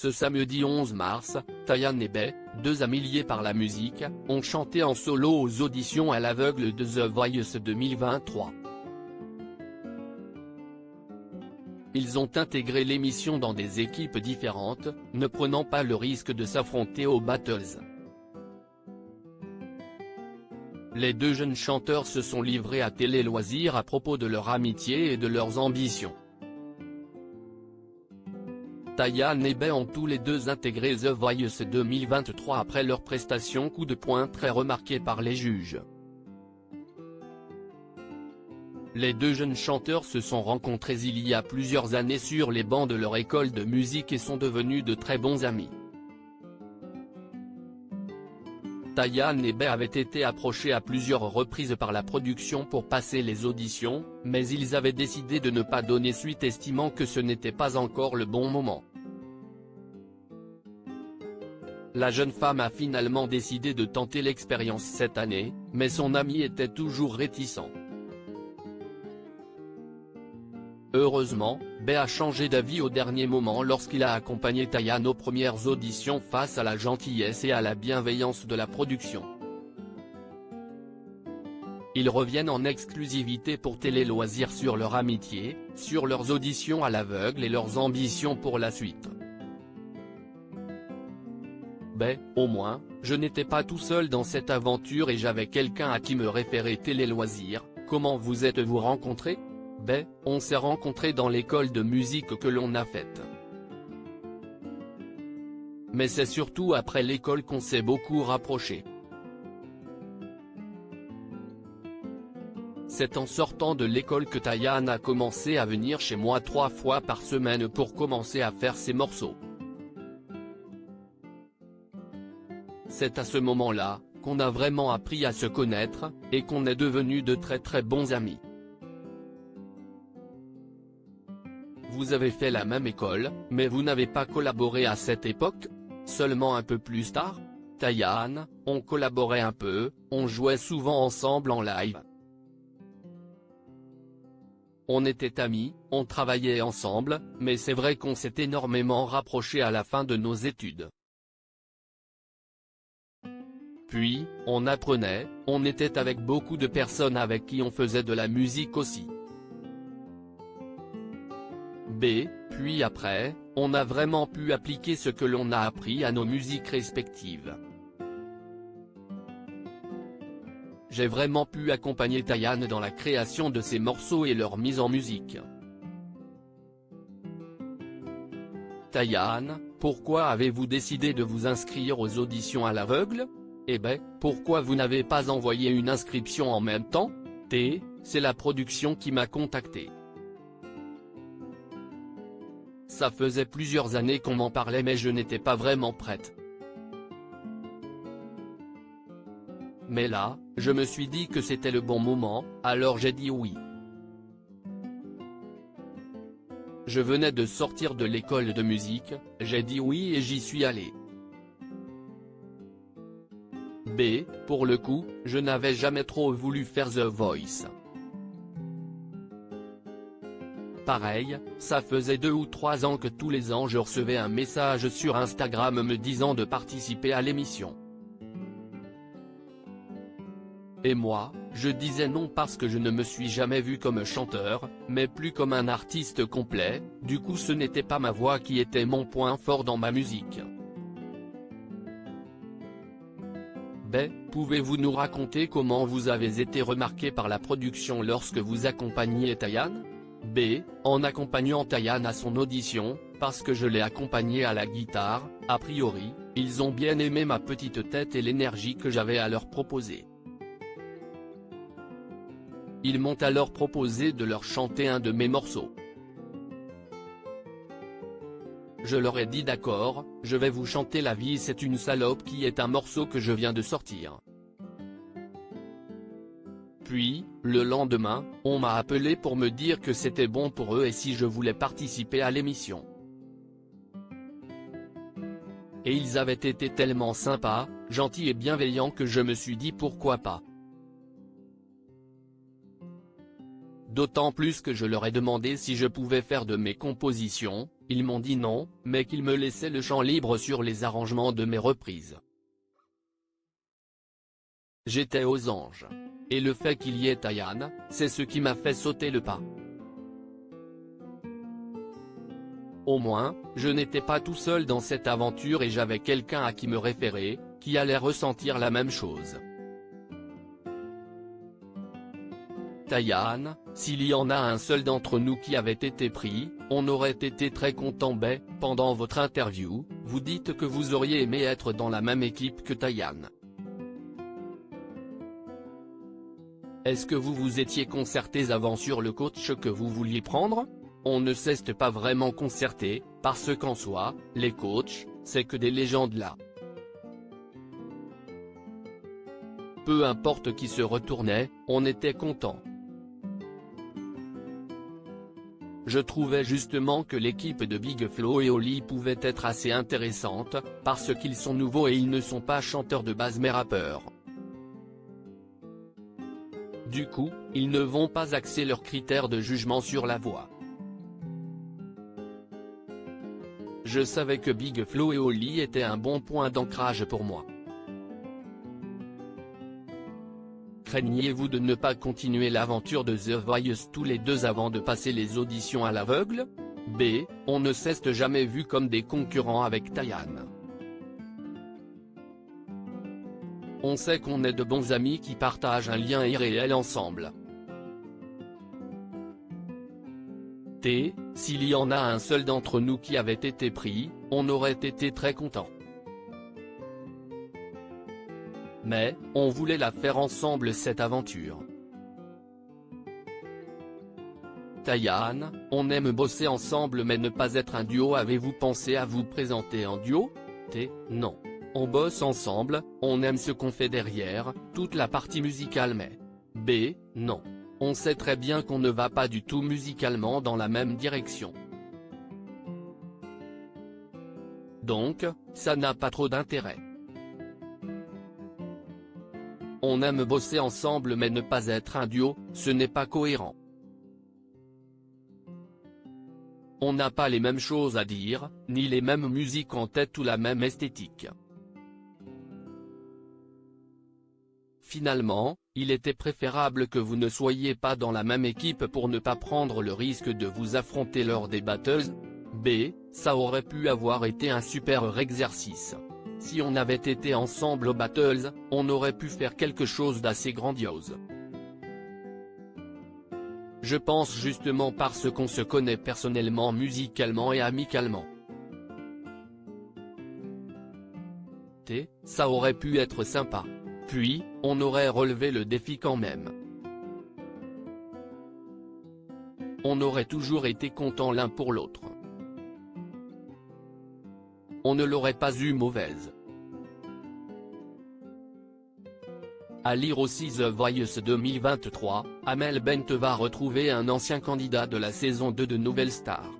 Ce samedi 11 mars, Tayane et Bey, deux amis liés par la musique, ont chanté en solo aux auditions à l'aveugle de The Voice 2023. Ils ont intégré l'émission dans des équipes différentes, ne prenant pas le risque de s'affronter aux battles. Les deux jeunes chanteurs se sont livrés à Télé Loisirs à propos de leur amitié et de leurs ambitions. Tayane et Bey ont tous les deux intégré The Voice 2023 après leur prestation coup de poing très remarquée par les juges. Les deux jeunes chanteurs se sont rencontrés il y a plusieurs années sur les bancs de leur école de musique et sont devenus de très bons amis. Tayane et Bey avaient été approchés à plusieurs reprises par la production pour passer les auditions, mais ils avaient décidé de ne pas donner suite estimant que ce n'était pas encore le bon moment. La jeune femme a finalement décidé de tenter l'expérience cette année, mais son ami était toujours réticent. Heureusement, Bey a changé d'avis au dernier moment lorsqu'il a accompagné Tayane aux premières auditions face à la gentillesse et à la bienveillance de la production. Ils reviennent en exclusivité pour Télé Loisirs sur leur amitié, sur leurs auditions à l'aveugle et leurs ambitions pour la suite. Bey, au moins, je n'étais pas tout seul dans cette aventure et j'avais quelqu'un à qui me référer. Télé Loisirs, comment vous êtes-vous rencontrés? Bey, on s'est rencontrés dans l'école de musique que l'on a faite. Mais c'est surtout après l'école qu'on s'est beaucoup rapprochés. C'est en sortant de l'école que Tayane a commencé à venir chez moi 3 fois par semaine pour commencer à faire ses morceaux. C'est à ce moment-là, qu'on a vraiment appris à se connaître, et qu'on est devenus de très bons amis. Vous avez fait la même école, mais vous n'avez pas collaboré à cette époque? Seulement un peu plus tard? Tayane, on collaborait un peu, on jouait souvent ensemble en live. On était amis, on travaillait ensemble, mais c'est vrai qu'on s'est énormément rapprochés à la fin de nos études. Puis, on apprenait, on était avec beaucoup de personnes avec qui on faisait de la musique aussi. Puis après, on a vraiment pu appliquer ce que l'on a appris à nos musiques respectives. J'ai vraiment pu accompagner Tayane dans la création de ses morceaux et leur mise en musique. Tayane, pourquoi avez-vous décidé de vous inscrire aux auditions à l'aveugle? Et Bey, pourquoi vous n'avez pas envoyé une inscription en même temps? C'est la production qui m'a contacté. Ça faisait plusieurs années qu'on m'en parlait mais je n'étais pas vraiment prête. Mais là, je me suis dit que c'était le bon moment, alors j'ai dit oui. Je venais de sortir de l'école de musique, j'ai dit oui et j'y suis allé. Pour le coup, je n'avais jamais trop voulu faire The Voice. Pareil, ça faisait 2 ou 3 ans que tous les ans je recevais un message sur Instagram me disant de participer à l'émission. Et moi, je disais non parce que je ne me suis jamais vu comme chanteur, mais plus comme un artiste complet, du coup ce n'était pas ma voix qui était mon point fort dans ma musique. Bey, pouvez-vous nous raconter comment vous avez été remarqué par la production lorsque vous accompagniez Tayane? En accompagnant Tayane à son audition, parce que je l'ai accompagnée à la guitare, a priori, ils ont bien aimé ma petite tête et l'énergie que j'avais à leur proposer. Ils m'ont alors proposé de leur chanter un de mes morceaux. Je leur ai dit d'accord, je vais vous chanter La vie c'est une salope qui est un morceau que je viens de sortir. Puis, le lendemain, on m'a appelé pour me dire que c'était bon pour eux et si je voulais participer à l'émission. Et ils avaient été tellement sympas, gentils et bienveillants que je me suis dit pourquoi pas. D'autant plus que je leur ai demandé si je pouvais faire de mes compositions, ils m'ont dit non, mais qu'ils me laissaient le champ libre sur les arrangements de mes reprises. J'étais aux anges. Et le fait qu'il y ait Tayan, c'est ce qui m'a fait sauter le pas. Au moins, je n'étais pas tout seul dans cette aventure et j'avais quelqu'un à qui me référer, qui allait ressentir la même chose. Tayan, s'il y en a un seul d'entre nous qui avait été pris, on aurait été très content. Pendant votre interview, vous dites que vous auriez aimé être dans la même équipe que Tayan. Est-ce que vous vous étiez concertés avant sur le coach que vous vouliez prendre? On ne s'est pas vraiment concerté, parce qu'en soi, les coachs, c'est que des légendes là. Peu importe qui se retournait, on était content. Je trouvais justement que l'équipe de Big Flo et Oli pouvait être assez intéressante, parce qu'ils sont nouveaux et ils ne sont pas chanteurs de base mais rappeurs. Du coup, ils ne vont pas axer leurs critères de jugement sur la voix. Je savais que Big Flo et Oli étaient un bon point d'ancrage pour moi. Craignez-vous de ne pas continuer l'aventure de The Voice tous les deux avant de passer les auditions à l'aveugle? B. On ne s'est jamais vu comme des concurrents avec Tayan. On sait qu'on est de bons amis qui partagent un lien irréel ensemble. T. S'il y en a un seul d'entre nous qui avait été pris, on aurait été très content. Mais, on voulait la faire ensemble cette aventure. Tayan, on aime bosser ensemble mais ne pas être un duo. Avez-vous pensé à vous présenter en duo? T. Non. On bosse ensemble, on aime ce qu'on fait derrière, toute la partie musicale mais. B. Non. On sait très bien qu'on ne va pas du tout musicalement dans la même direction. Donc, ça n'a pas trop d'intérêt. On aime bosser ensemble mais ne pas être un duo, ce n'est pas cohérent. On n'a pas les mêmes choses à dire, ni les mêmes musiques en tête ou la même esthétique. Finalement, il était préférable que vous ne soyez pas dans la même équipe pour ne pas prendre le risque de vous affronter lors des battles. B. Ça aurait pu avoir été un super exercice. Si on avait été ensemble aux battles, on aurait pu faire quelque chose d'assez grandiose. Je pense justement parce qu'on se connaît personnellement, musicalement et amicalement. T. Ça aurait pu être sympa. Puis, on aurait relevé le défi quand même. On aurait toujours été contents l'un pour l'autre. On ne l'aurait pas eu mauvaise. À lire aussi The Voice 2023, Amel Bent va retrouver un ancien candidat de la saison 2 de Nouvelle Star.